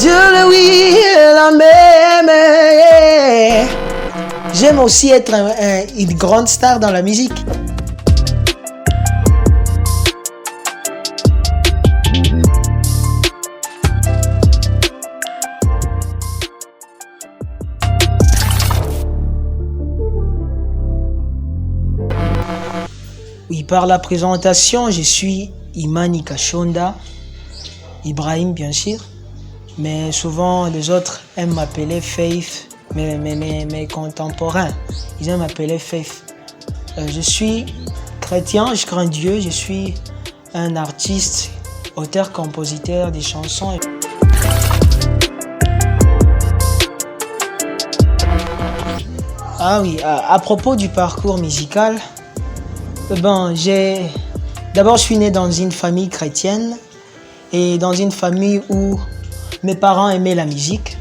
Dieu le oui, la même. J'aime aussi être une grande star dans la musique. Oui, par la présentation, je suis Imani Kashonda, Ibrahim bien sûr, mais souvent les autres aiment m'appeler Faith, mes contemporains, ils aiment m'appeler Faith. Je suis chrétien, je crains Dieu, je suis un artiste, auteur, compositeur des chansons. Ah oui, à propos du parcours musical, d'abord je suis né dans une famille chrétienne et dans une famille où mes parents aimaient la musique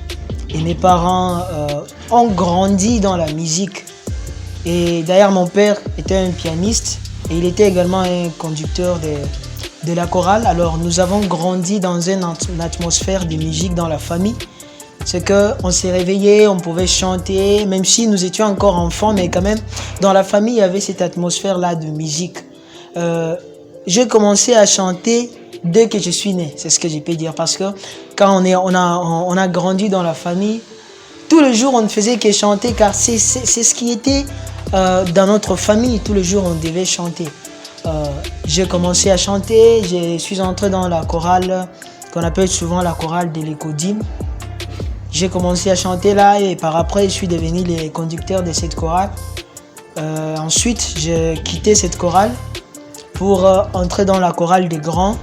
et mes parents ont grandi dans la musique. Et d'ailleurs mon père était un pianiste et il était également un conducteur de la chorale. Alors nous avons grandi dans une atmosphère de musique dans la famille. C'est qu'on s'est réveillé, on pouvait chanter, même si nous étions encore enfants, mais quand même, dans la famille, il y avait cette atmosphère-là de musique. J'ai commencé à chanter dès que je suis né, c'est ce que je peux dire, parce que quand on a grandi dans la famille, tous les jours on ne faisait que chanter, car c'est ce qui était dans notre famille, tous les jours on devait chanter. J'ai commencé à chanter, je suis entré dans la chorale, qu'on appelle souvent la chorale de l'Écodim. J'ai commencé à chanter là et par après, je suis devenu le conducteur de cette chorale. Ensuite, j'ai quitté cette chorale pour entrer dans la chorale des grands,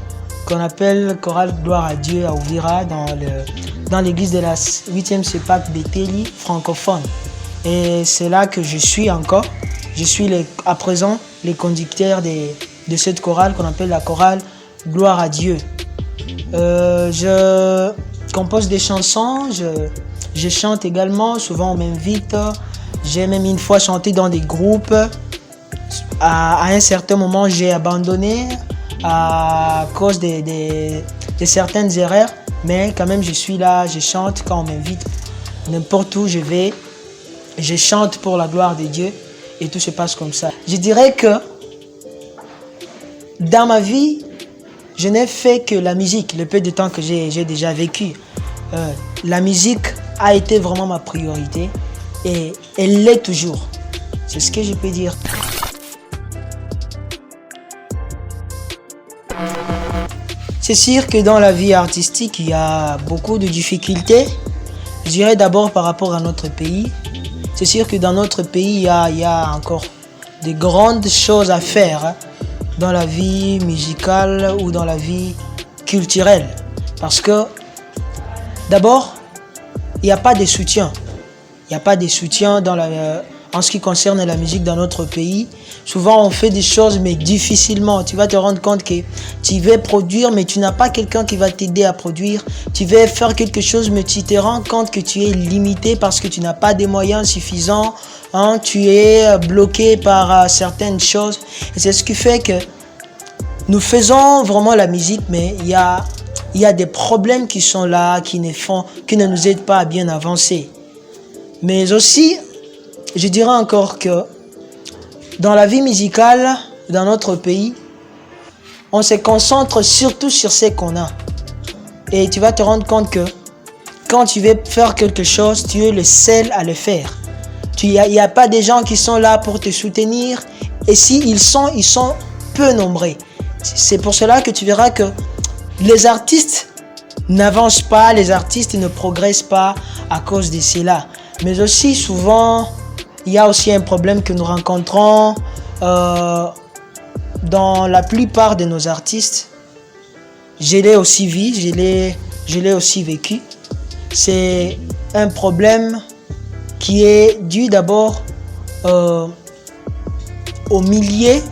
qu'on appelle chorale Gloire à Dieu à Ouvira, dans l'église de la 8e CEPAC Béthéli francophone. Et c'est là que je suis encore. Je suis à présent le conducteur de cette chorale qu'on appelle la chorale Gloire à Dieu. Je compose des chansons, je chante également, souvent on m'invite. J'ai même une fois chanté dans des groupes. À un certain moment, j'ai abandonné à cause de certaines erreurs, mais quand même je suis là, je chante quand on m'invite. N'importe où je vais, je chante pour la gloire de Dieu et tout se passe comme ça. Je dirais que dans ma vie, je n'ai fait que la musique, le peu de temps que j'ai déjà vécu. La musique a été vraiment ma priorité et elle l'est toujours. C'est ce que je peux dire. C'est sûr que dans la vie artistique, il y a beaucoup de difficultés. Je dirais d'abord par rapport à notre pays. C'est sûr que dans notre pays, il y a encore de grandes choses à faire dans la vie musicale ou dans la vie culturelle. Parce que d'abord, il n'y a pas de soutien. Il n'y a pas de soutien en ce qui concerne la musique dans notre pays. Souvent, on fait des choses, mais difficilement. Tu vas te rendre compte que tu veux produire, mais tu n'as pas quelqu'un qui va t'aider à produire. Tu veux faire quelque chose, mais tu te rends compte que tu es limité parce que tu n'as pas des moyens suffisants. Tu es bloqué par certaines choses. Et c'est ce qui fait que nous faisons vraiment la musique, mais il y a des problèmes qui sont là, qui ne nous aident pas à bien avancer. Mais aussi, je dirais encore que dans la vie musicale, dans notre pays, on se concentre surtout sur ce qu'on a. Et tu vas te rendre compte que quand tu veux faire quelque chose, tu es le seul à le faire. Il n'y a pas des gens qui sont là pour te soutenir. Et s'ils sont, ils sont peu nombreux. C'est pour cela que tu verras que les artistes n'avancent pas, les artistes ne progressent pas à cause de cela. Mais aussi souvent, il y a aussi un problème que nous rencontrons dans la plupart de nos artistes. Je l'ai aussi vu, je l'ai aussi vécu. C'est un problème qui est dû d'abord au milieu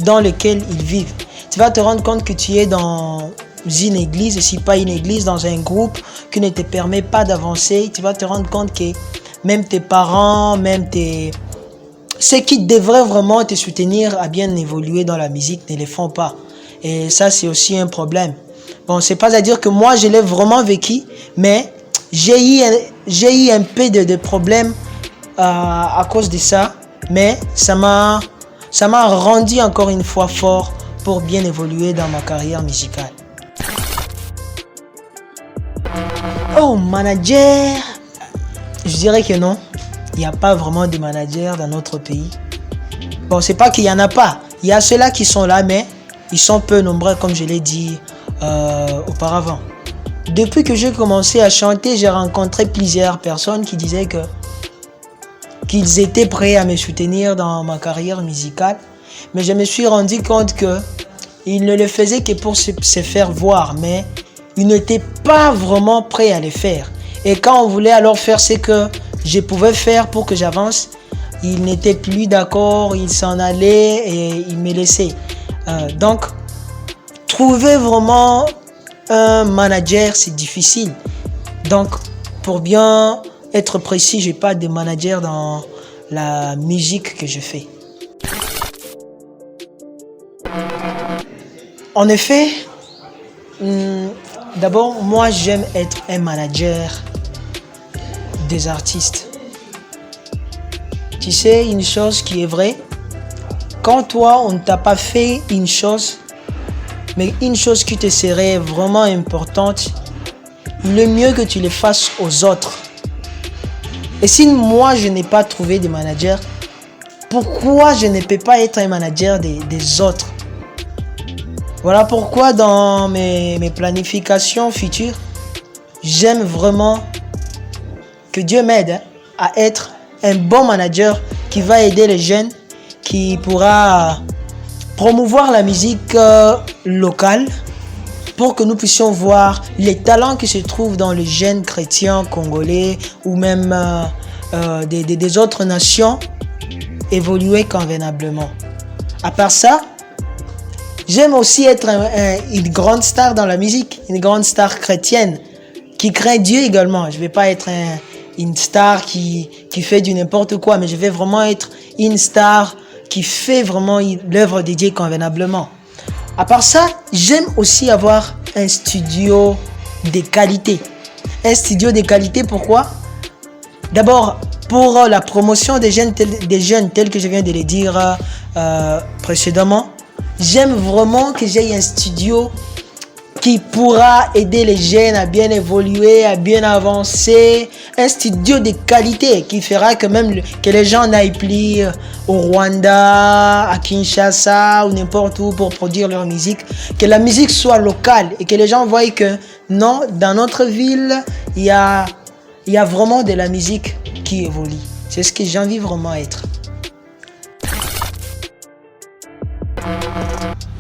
dans lequel ils vivent. Tu vas te rendre compte que tu es dans une église, et si pas une église, dans un groupe qui ne te permet pas d'avancer. Tu vas te rendre compte que même tes parents, ceux qui devraient vraiment te soutenir à bien évoluer dans la musique ne le font pas. Et ça, c'est aussi un problème. Bon, c'est pas à dire que moi, je l'ai vraiment vécu, mais j'ai eu un peu de problèmes à cause de ça. Mais ça m'a rendu encore une fois fort pour bien évoluer dans ma carrière musicale. Oh, manager, je dirais que non. Il n'y a pas vraiment de manager dans notre pays. Bon, c'est pas qu'il n'y en a pas. Il y a ceux-là qui sont là, mais ils sont peu nombreux, comme je l'ai dit auparavant. Depuis que j'ai commencé à chanter, j'ai rencontré plusieurs personnes qui disaient qu'ils étaient prêts à me soutenir dans ma carrière musicale. Mais je me suis rendu compte qu'ils ne le faisaient que pour se faire voir, mais ils n'étaient pas vraiment prêts à le faire. Et quand on voulait alors faire ce que je pouvais faire pour que j'avance, ils n'étaient plus d'accord, ils s'en allaient et ils me laissaient. Donc, trouver vraiment un manager, c'est difficile. Donc, pour bien être précis, je n'ai pas de manager dans la musique que je fais. En effet, d'abord, moi, j'aime être un manager des artistes. Tu sais, une chose qui est vraie, quand toi, on ne t'a pas fait une chose, mais une chose qui te serait vraiment importante, il est mieux que tu le fasses aux autres. Et si moi, je n'ai pas trouvé de manager, pourquoi je ne peux pas être un manager des autres? Voilà pourquoi dans mes planifications futures, j'aime vraiment que Dieu m'aide à être un bon manager qui va aider les jeunes, qui pourra promouvoir la musique locale pour que nous puissions voir les talents qui se trouvent dans les jeunes chrétiens congolais ou même des autres nations évoluer convenablement. À part ça, j'aime aussi être une grande star dans la musique, une grande star chrétienne qui craint Dieu également. Je ne vais pas être une star qui fait du n'importe quoi, mais je vais vraiment être une star qui fait vraiment l'œuvre de Dieu convenablement. À part ça, j'aime aussi avoir un studio de qualité. Un studio de qualité, pourquoi? D'abord, pour la promotion des jeunes tels que je viens de le dire précédemment, j'aime vraiment que j'ai un studio qui pourra aider les jeunes à bien évoluer, à bien avancer. Un studio de qualité qui fera que même que les gens n'aillent plus au Rwanda, à Kinshasa ou n'importe où pour produire leur musique. Que la musique soit locale et que les gens voient que non, dans notre ville, il y a vraiment de la musique qui évolue. C'est ce que j'ai envie vraiment d'être.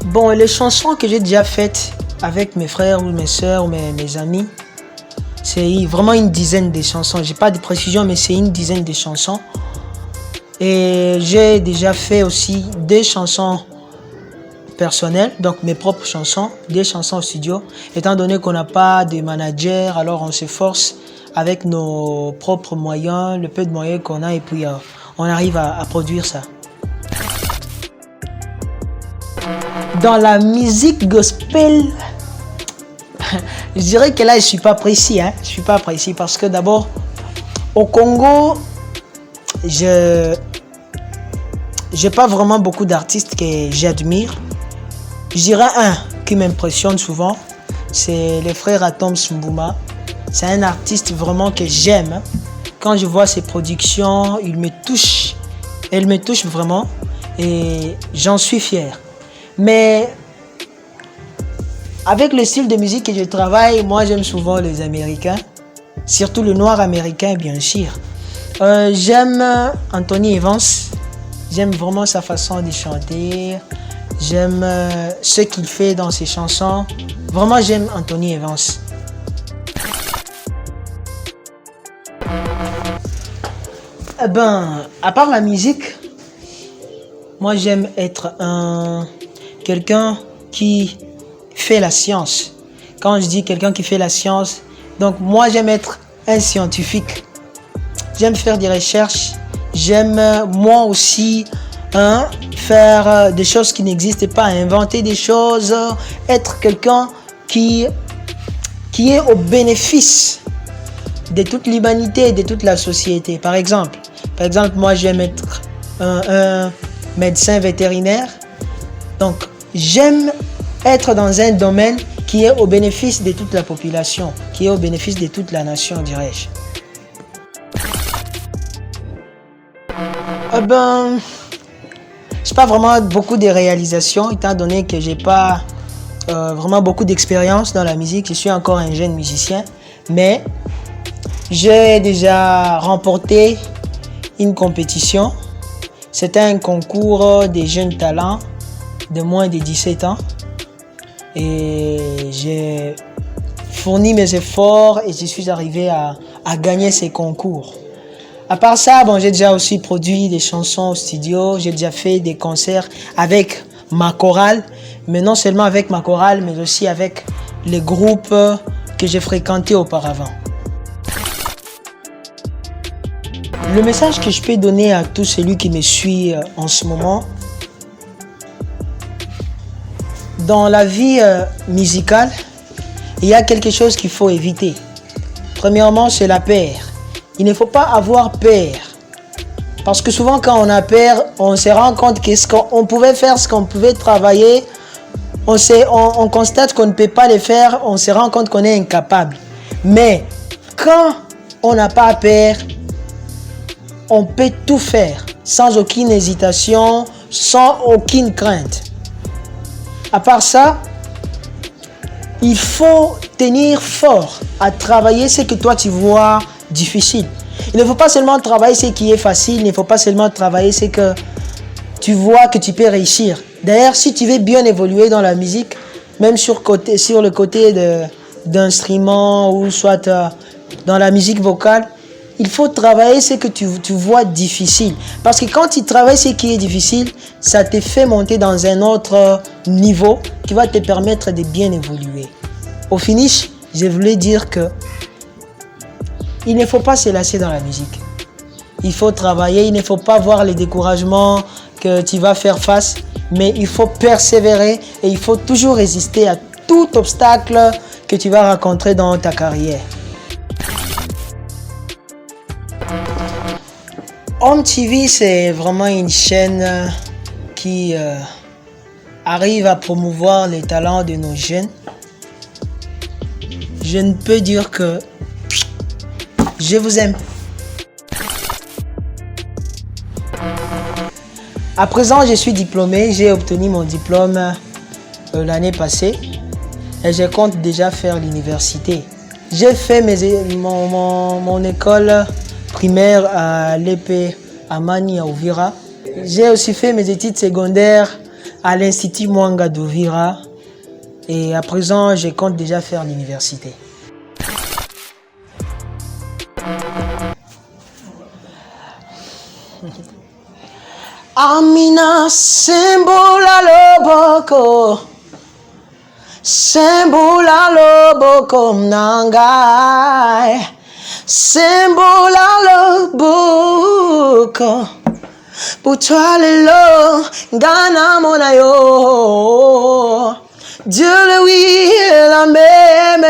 Bon, les chansons que j'ai déjà faites avec mes frères ou mes soeurs ou mes amis, c'est vraiment une dizaine de chansons. J'ai pas de précision, mais c'est une dizaine de chansons. Et j'ai déjà fait aussi des chansons personnelles, donc mes propres chansons, des chansons au studio. Étant donné qu'on n'a pas de manager, alors on se force avec nos propres moyens, le peu de moyens qu'on a, et puis on arrive à produire ça. Dans la musique gospel, je dirais que là, je suis pas précis. Je suis pas précis parce que d'abord, au Congo, je n'ai pas vraiment beaucoup d'artistes que j'admire. Je dirais un qui m'impressionne souvent, c'est le frère Atom Sumbuma. C'est un artiste vraiment que j'aime. Quand je vois ses productions, il me touche. Elle me touche vraiment et j'en suis fier. Mais avec le style de musique que je travaille, moi j'aime souvent les Américains, surtout le noir américain bien sûr. J'aime Anthony Evans, j'aime vraiment sa façon de chanter, j'aime ce qu'il fait dans ses chansons. Vraiment j'aime Anthony Evans. À part la musique, moi j'aime être quelqu'un qui fait la science. Quand je dis quelqu'un qui fait la science, donc moi j'aime être un scientifique. J'aime faire des recherches. J'aime moi aussi faire des choses qui n'existent pas, inventer des choses, être quelqu'un qui est au bénéfice de toute l'humanité et de toute la société. Par exemple, moi, je vais être un médecin vétérinaire. Donc, j'aime être dans un domaine qui est au bénéfice de toute la population, qui est au bénéfice de toute la nation, dirais-je. C'est pas vraiment beaucoup de réalisations, étant donné que j'ai pas vraiment beaucoup d'expérience dans la musique. Je suis encore un jeune musicien, mais j'ai déjà remporté une compétition. C'était un concours des jeunes talents de moins de 17 ans. Et j'ai fourni mes efforts et je suis arrivé à gagner ces concours. À part ça, j'ai déjà aussi produit des chansons au studio. J'ai déjà fait des concerts avec ma chorale. Mais non seulement avec ma chorale, mais aussi avec les groupes que j'ai fréquentés auparavant. Le message que je peux donner à tout celui qui me suit en ce moment, dans la vie musicale, il y a quelque chose qu'il faut éviter. Premièrement, c'est la peur. Il ne faut pas avoir peur. Parce que souvent, quand on a peur, on se rend compte qu'on pouvait faire ce qu'on pouvait travailler. On constate qu'on ne peut pas le faire. On se rend compte qu'on est incapable. Mais quand on n'a pas peur, on peut tout faire sans aucune hésitation, sans aucune crainte. À part ça, il faut tenir fort à travailler ce que toi tu vois difficile. Il ne faut pas seulement travailler ce qui est facile, il ne faut pas seulement travailler ce que tu vois que tu peux réussir. D'ailleurs, si tu veux bien évoluer dans la musique, même sur le côté d'instruments ou soit dans la musique vocale, il faut travailler ce que tu vois difficile. Parce que quand tu travailles ce qui est difficile, ça te fait monter dans un autre niveau qui va te permettre de bien évoluer. Au finish, je voulais dire que il ne faut pas se lasser dans la musique. Il faut travailler, il ne faut pas voir les découragements que tu vas faire face, mais il faut persévérer et il faut toujours résister à tout obstacle que tu vas rencontrer dans ta carrière. Home TV, c'est vraiment une chaîne qui arrive à promouvoir les talents de nos jeunes. Je ne peux dire que je vous aime. À présent, je suis diplômé. J'ai obtenu mon diplôme l'année passée et je compte déjà faire l'université. J'ai fait mon école primaire à l'EP Amani à Uvira. J'ai aussi fait mes études secondaires à l'Institut Mwanga d'Uvira. Et à présent, je compte déjà faire l'université. Amina Sembula Loboko Sembula Loboko Nangai Sembula Loboko Butwalelo Gana Monayo Dieu le oui et la même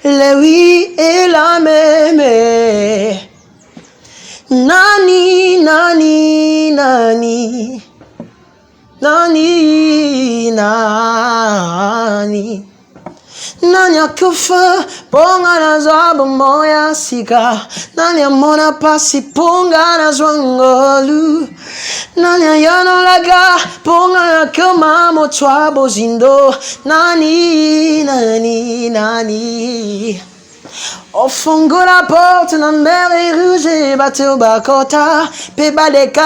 le oui et la même Nani, nani, nani, nani, nani. Nani akufa, ponga na zwabu moya sika. Nani amona pasi, ponga na zwangolu. Nani ayano laga, ponga na kama mochwa bozindo. Nani, nani, nani. Au fond de la porte, la mer est rouge et bateau bakota, pe badeka.